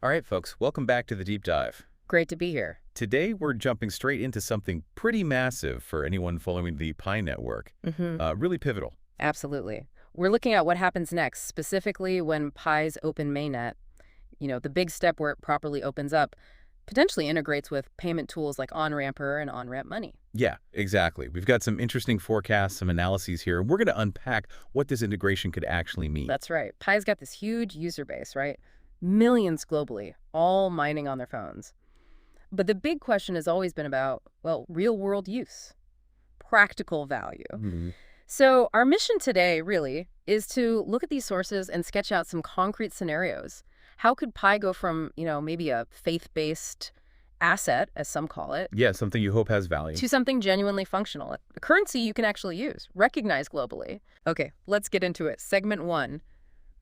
All right, folks, welcome back to the deep dive. Great to be here. Today, we're jumping straight into something pretty massive for anyone following the Pi network. Really pivotal. Absolutely. We're looking at what happens next, specifically when Pi's open mainnet, the big step where it properly opens up, potentially integrates with payment tools like Onramper and Onramp Money. Yeah, exactly. We've got some interesting forecasts, some analyses here, and we're going to unpack what this integration could actually mean. That's right. Pi's got this huge user base, right? Millions globally, all mining on their phones. But the big question has always been about, well, real-world use, practical value. So our mission today, really, is to look at these sources and sketch out some concrete scenarios. How could Pi go from, maybe a faith-based asset, as some call it, Yeah, something you hope has value. to something genuinely functional, a currency you can actually use, recognized globally? Okay, let's get into it. Segment 1,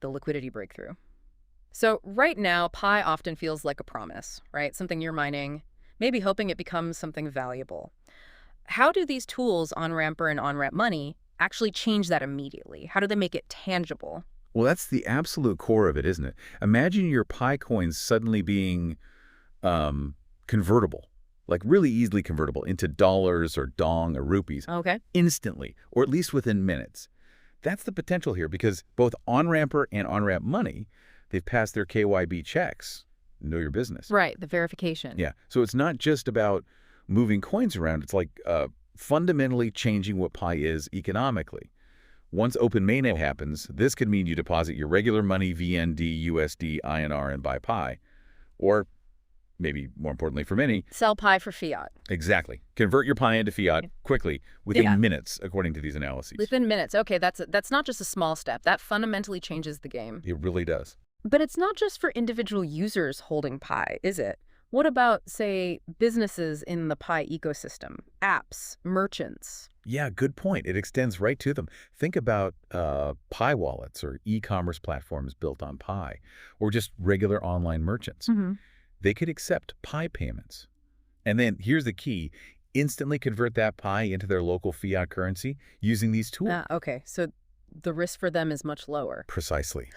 the liquidity breakthrough. So right now, Pi often feels like a promise, right? Something you're mining, maybe hoping it becomes something valuable. How do these tools, Onramper and Onramp Money, actually change that immediately? How do they make it tangible? Well, that's the absolute core of it, isn't it? Imagine your Pi coins suddenly being convertible, like really easily convertible into dollars or dong or rupees Okay. instantly, or at least within minutes. That's the potential here because both Onramper and Onramp Money, they've passed their KYB checks. Know your business. Right, the verification. Yeah. So it's not just about moving coins around. It's like fundamentally changing what Pi is economically. Once open mainnet happens, this could mean you deposit your regular money, VND, USD, INR, and buy Pi. Or maybe more importantly for many, Sell Pi for fiat. exactly. Convert your Pi into fiat quickly, within minutes, according to these analyses. Within minutes. Okay, that's not just a small step. That fundamentally changes the game. It really does. But it's not just for individual users holding Pi, is it? What about, say, businesses in the Pi ecosystem, apps, merchants? Yeah, good point. It extends right to them. Think about Pi wallets or e-commerce platforms built on Pi, or just regular online merchants. They could accept Pi payments. And then here's the key, instantly convert that Pi into their local fiat currency using these tools. Okay, so the risk for them is much lower. Precisely.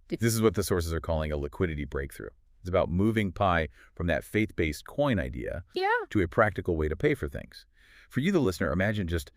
This is what the sources are calling a liquidity breakthrough. It's about moving Pi from that faith-based coin idea to a practical way to pay for things. For you, the listener, imagine just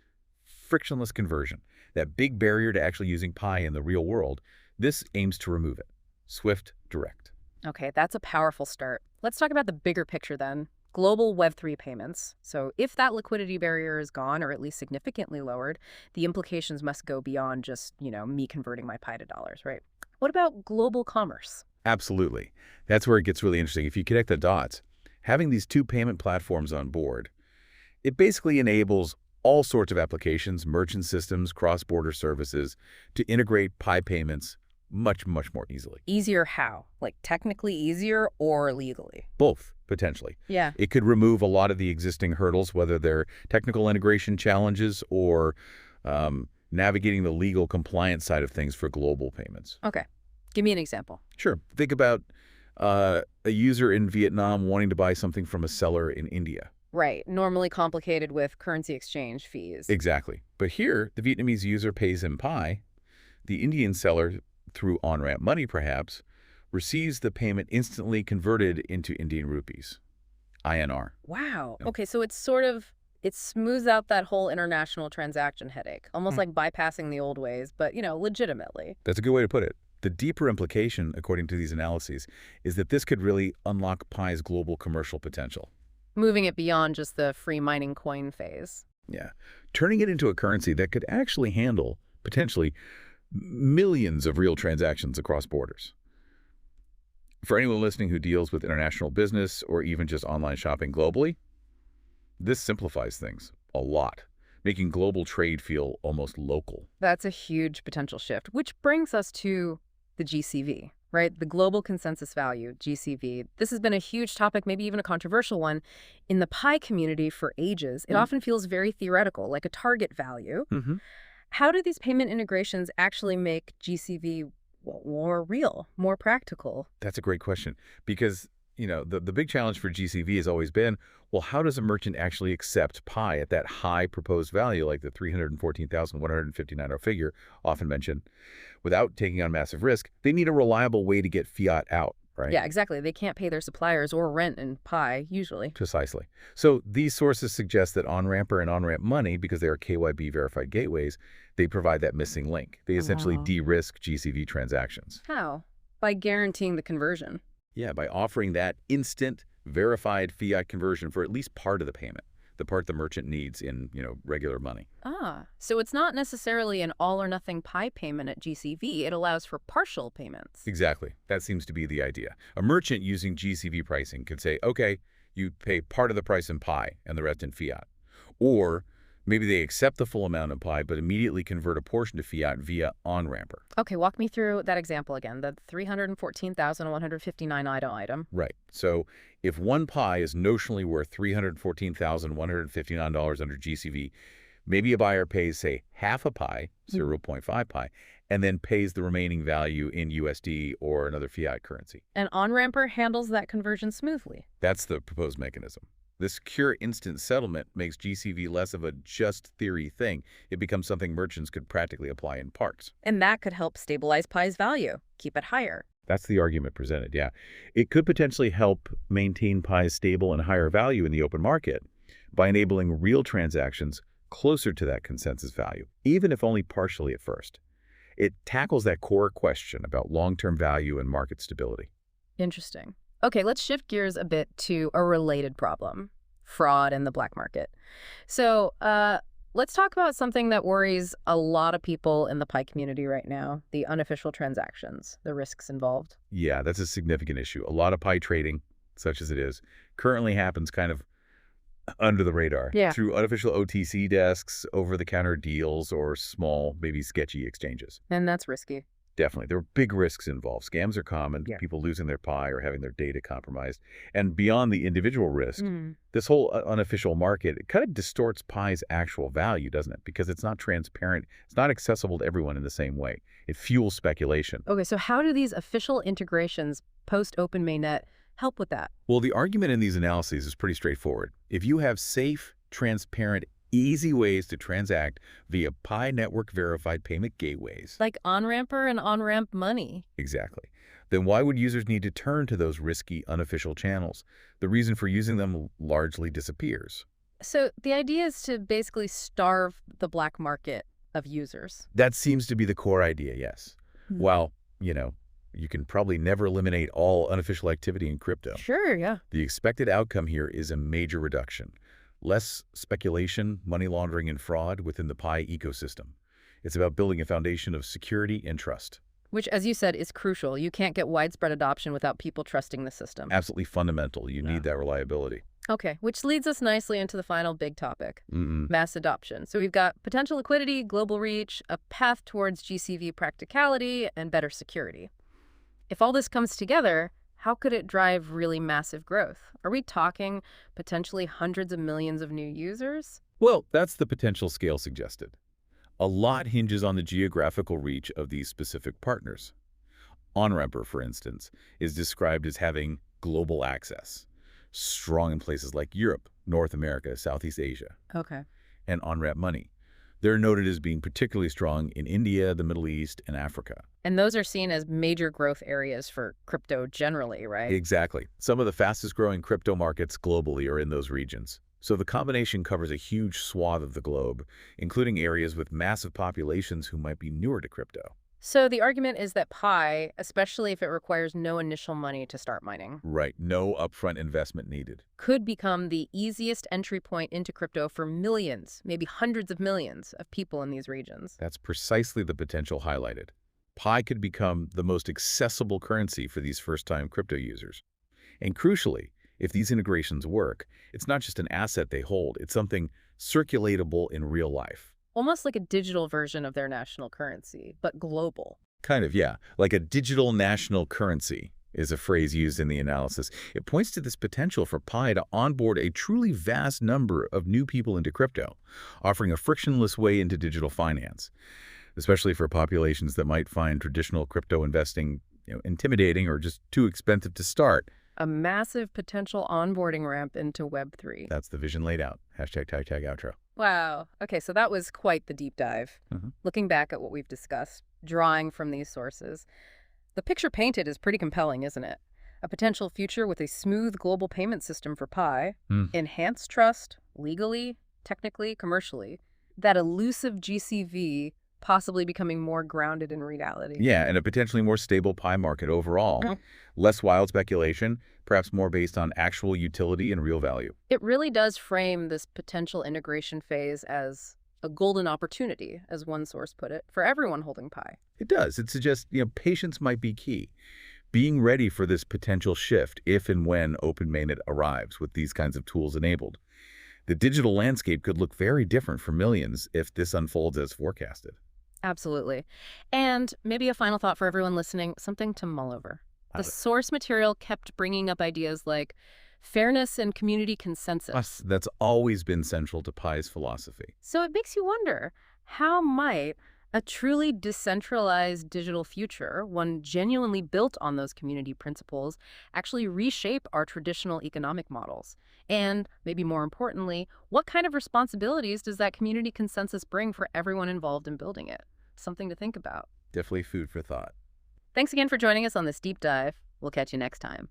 frictionless conversion, that big barrier to actually using Pi in the real world. This aims to remove it. Swift, direct. Okay, that's a powerful start. Let's talk about the bigger picture then. Global Web3 payments. So if that liquidity barrier is gone or at least significantly lowered, the implications must go beyond just, me converting my Pi to dollars, right? What about global commerce? Absolutely. That's where it gets really interesting. If you connect the dots, having these two payment platforms on board, it basically enables all sorts of applications, merchant systems, cross-border services to integrate Pi payments much, much more easily. Easier how? Like technically easier or legally? Both, potentially. Yeah. It could remove a lot of the existing hurdles, whether they're technical integration challenges or navigating the legal compliance side of things for global payments. Okay. Give me an example. Sure. Think about a user in Vietnam wanting to buy something from a seller in India. Right. Normally complicated with currency exchange fees. Exactly. But here, the Vietnamese user pays in Pi. The Indian seller, through Onramp Money perhaps, receives the payment instantly converted into Indian rupees, INR. Wow. Yeah. Okay, so it smooths out that whole international transaction headache, almost like bypassing the old ways, but, legitimately. That's a good way to put it. The deeper implication, according to these analyses, is that this could really unlock Pi's global commercial potential. Moving it beyond just the free mining coin phase. Yeah. Turning it into a currency that could actually handle, potentially, millions of real transactions across borders. For anyone listening who deals with international business or even just online shopping globally, this simplifies things a lot, making global trade feel almost local. That's a huge potential shift, which brings us to the GCV, right? The global consensus value, GCV. This has been a huge topic, maybe even a controversial one, in the Pi community for ages. It often feels very theoretical, like a target value. How do these payment integrations actually make GCV more real, more practical? That's a great question because, the big challenge for GCV has always been, well, how does a merchant actually accept Pi at that high proposed value, like the $314,159 figure often mentioned, without taking on massive risk? They need a reliable way to get fiat out. right? Yeah, exactly. They can't pay their suppliers or rent in Pi, usually. Precisely. So these sources suggest that Onramper and Onramp Money, because they are KYB verified gateways, they provide that missing link. They essentially Oh. de-risk GCV transactions. How? By guaranteeing the conversion. Yeah, by offering that instant verified fiat conversion for at least part of the payment, the part the merchant needs in, regular money. Ah, so it's not necessarily an all-or-nothing Pi payment at GCV. It allows for partial payments. Exactly. That seems to be the idea. A merchant using GCV pricing could say, okay, you pay part of the price in Pi and the rest in fiat. Or maybe they accept the full amount in Pi but immediately convert a portion to fiat via Onramper. Okay, walk me through that example again, the 314,159 item. Right. So if one Pi is notionally worth $314,159 under GCV, maybe a buyer pays, say, half a Pi, 0.5 Pi, and then pays the remaining value in USD or another fiat currency. And Onramper handles that conversion smoothly. That's the proposed mechanism. This secure instant settlement makes GCV less of a just theory thing. It becomes something merchants could practically apply in parks. And that could help stabilize Pi's value, keep it higher. That's the argument presented, yeah. It could potentially help maintain Pi's stable and higher value in the open market by enabling real transactions closer to that consensus value, even if only partially at first. It tackles that core question about long-term value and market stability. Interesting. Okay, let's shift gears a bit to a related problem, fraud in the black market. So let's talk about something that worries a lot of people in the Pi community right now, the unofficial transactions, the risks involved. Yeah, that's a significant issue. A lot of Pi trading, such as it is, currently happens kind of under the radar through unofficial OTC desks, over-the-counter deals, or small, maybe sketchy exchanges. And that's risky. Definitely. There are big risks involved. Scams are common, people losing their Pi or having their data compromised. And beyond the individual risk, this whole unofficial market, it kind of distorts Pi's actual value, doesn't it? Because it's not transparent. It's not accessible to everyone in the same way. It fuels speculation. Okay, so how do these official integrations post-Open Mainnet help with that? Well, the argument in these analyses is pretty straightforward. If you have safe, transparent, easy ways to transact via Pi network verified payment gateways. Like Onramper and Onramp Money. Exactly. Then why would users need to turn to those risky, unofficial channels? The reason for using them largely disappears. So the idea is to basically starve the black market of users. That seems to be the core idea, yes. While, you can probably never eliminate all unofficial activity in crypto. Sure, yeah. The expected outcome here is a major reduction. Less speculation, money laundering, and fraud within the Pi ecosystem. It's about building a foundation of security and trust. Which, as you said, is crucial. You can't get widespread adoption without people trusting the system. Absolutely fundamental. You need that reliability. Okay, which leads us nicely into the final big topic, mass adoption. So we've got potential liquidity, global reach, a path towards GCV practicality, and better security. If all this comes together, how could it drive really massive growth? Are we talking potentially hundreds of millions of new users? Well, that's the potential scale suggested. A lot hinges on the geographical reach of these specific partners. Onramper, for instance, is described as having global access, strong in places like Europe, North America, Southeast Asia. Okay. And Onramp Money. They're noted as being particularly strong in India, the Middle East, and Africa. And those are seen as major growth areas for crypto generally, right? Exactly. Some of the fastest growing crypto markets globally are in those regions. So the combination covers a huge swath of the globe, including areas with massive populations who might be newer to crypto. So the argument is that Pi, especially if it requires no initial money to start mining, Right. No upfront investment needed. could become the easiest entry point into crypto for millions, maybe hundreds of millions of people in these regions. That's precisely the potential highlighted. Pi could become the most accessible currency for these first-time crypto users. And crucially, if these integrations work, it's not just an asset they hold, it's something circulatable in real life. Almost like a digital version of their national currency, but global. Kind of, yeah. Like a digital national currency is a phrase used in the analysis. It points to this potential for Pi to onboard a truly vast number of new people into crypto, offering a frictionless way into digital finance, especially for populations that might find traditional crypto investing intimidating or just too expensive to start. A massive potential onboarding ramp into Web3. That's the vision laid out. #outro. Wow. Okay, so that was quite the deep dive. Looking back at what we've discussed, drawing from these sources, the picture painted is pretty compelling, isn't it? A potential future with a smooth global payment system for Pi, Hmm. enhanced trust, legally, technically, commercially, that elusive GCV possibly becoming more grounded in reality. Yeah, and a potentially more stable Pi market overall. Mhm. Less wild speculation, perhaps more based on actual utility and real value. It really does frame this potential integration phase as a golden opportunity, as one source put it, for everyone holding Pi. It does. It suggests, patience might be key. Being ready for this potential shift if and when Open Mainnet arrives with these kinds of tools enabled. The digital landscape could look very different for millions if this unfolds as forecasted. Absolutely. And maybe a final thought for everyone listening, something to mull over. The source material kept bringing up ideas like fairness and community consensus. That's always been central to Pi's philosophy. So it makes you wonder, how might a truly decentralized digital future, one genuinely built on those community principles, actually reshape our traditional economic models? And maybe more importantly, what kind of responsibilities does that community consensus bring for everyone involved in building it? Something to think about. Definitely food for thought. Thanks again for joining us on this deep dive. We'll catch you next time.